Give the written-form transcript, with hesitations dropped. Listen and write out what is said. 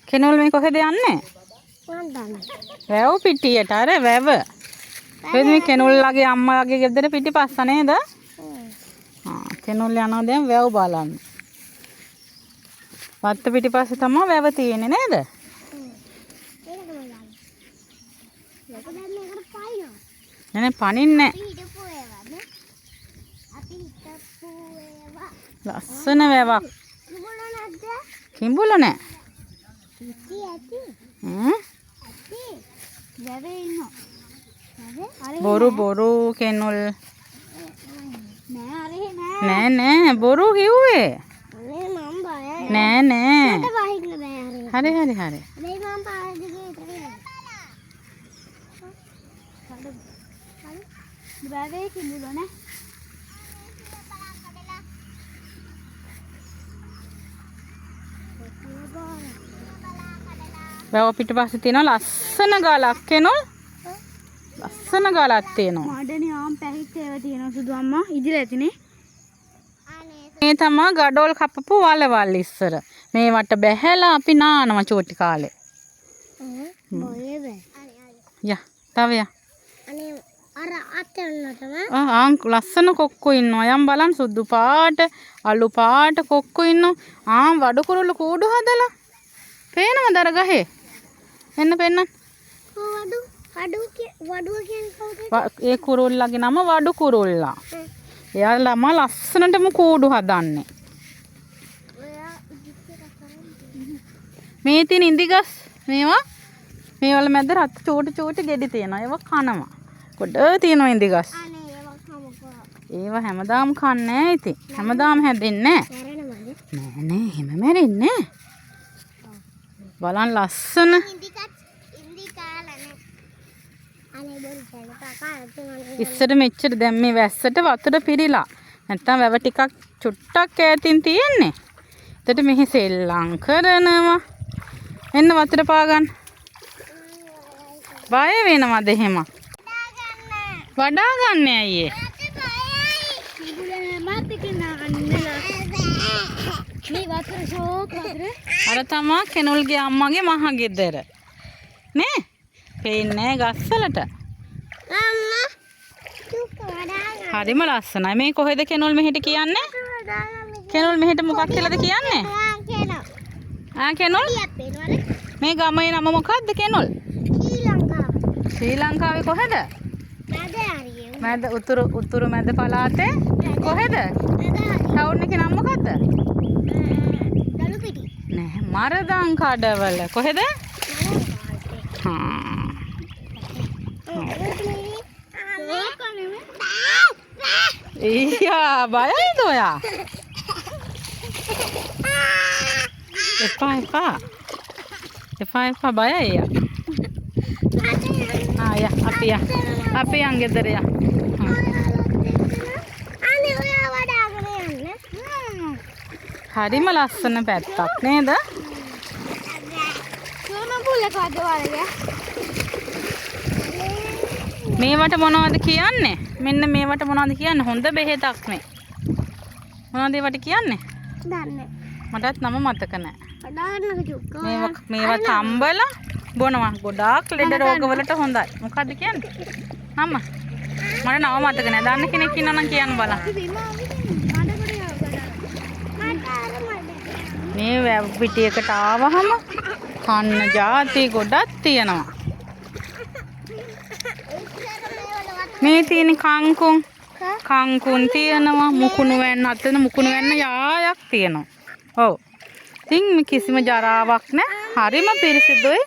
කෙනෝල් මේ කොහෙද යන්නේ? වැව් පිටියට අර වැව. එද මේ කෙනෝල්ලාගේ අම්මලාගේ ගෙදර පිටිපස්ස නේද? කෙනෝල් යනවා දැන් වැව් බලන්න. වත්ත පිටිපස්සේ තමයි වැව තියෙන්නේ නේද? නේ පනින්නේ. ලස්සන වැවක්. කිඹුල නෑ. බොරු කෙනොල් නෑ බොරු කිව්වේ නෑ හරි වැව පිටිපස්සේ තියෙන ලස්සන ගලක් කෙනොල් ලස්සන ගලක් තියෙනවා. මඩනේ ආම් පැහිත් ඒවා තියෙනවා සුදු අම්මා ඉදිරිය ඇතිනේ. මේ තමයි ගඩොල් කපපු වලවල් ඉස්සර. මේවට බැහැලා අපි නානවා චෝටි කාලේ. යා තව යා. අනේ අර අතන්නටම ලස්සන කොක්කෝ ඉන්නවා. යම් බලන්න සුදු පාට අලු පාට කොක්කෝ ඉන්නවා. වඩු කුරුල්ල කූඩු හදලා. පේනවද අර ගහේ? එන්න පෙන්නන්න. වඩුව කියන්නේ කවුද? ඒ කුරුල්ලාගේ නම වඩු කුරුල්ලා. එයාලම ලස්සනටම කූඩු හදන්නේ. මේ තියෙන ඉඳිගස් මේවා මේවල මැද රත් චෝටි ගෙඩි තියෙනවා. ඒවා කනවා. ගොඩ තියෙනවා ඉඳිගස්. ඒවා හැමදාම කන්නේ නැහැ ඉතින්. හැමදාම හැදෙන්නේ නැහැ. නෑ එහෙම මැරෙන්නේ නැහැ. බලන්න ලස්සන ඉස්සර මෙච්චර දැන් මේ වැස්සට වතුර පිරීලා නැත්තම් වැව ටිකක් චුට්ටක් ඈතින් තියෙන්නේ. එතකොට මෙහි සෙල්ලම් කරනවා. එන්න වතුර පාගන්න. බය වෙනවද එහෙම? වඩා ගන්න අයියේ. අර තමා කෙනොල්ගේ අම්මගේ මහ ගෙදර. නේ? පේන්නේ ගස්වලට. හරිම ලස්සනයි. මේ කොහෙද කෙනොල් මෙහෙට කියන්නේ? කෙනොල් මෙහෙට මොකක් කියලාද කියන්නේ? කෙනොල්. මේ ගමේ නම මොකක්ද කෙනොල්? ශ්‍රී ලංකාවේ කොහෙද? මැද උතුරු මැද පළාතේ කොහෙද? ටවුන් එකේ නම මොකද්ද? නෑ මරදන් කඩවල. කොහෙද? ඊයා බයයිද ඔයා? එපා බයයි යා. අපි යන් ගෙදර යා. හරිම ලස්සන පැත්තක් නේද? මේවට මොනවද කියන්නේ? මෙන්න මේවට මොනවද කියන්නේ? හොඳ බෙහෙතක් මේ. මොනවද ඒවට කියන්නේ? දන්නේ. මටත් නම මතක නැහැ. මේවා තම්බලා බොනවා. ගොඩාක් ලෙඩ රෝගවලට හොඳයි. මොකද්ද කියන්නේ? නම. මට නම මතක නැහැ. දන්න කෙනෙක් ඉන්නවා නම් කියන්න බලන්න. මේ වැව් පිටියකට ආවහම කන්න ಜಾති ගොඩක් තියෙනවා. මේ තියෙන කංකුන් තියෙනවා. මුකුණු වැන්න අතන මුකුණු වැන්න යායක් තියෙනවා. ඔව්. ඉතින් කිසිම ජරාවක් නැහැ. හරිම පිරිසිදුයි.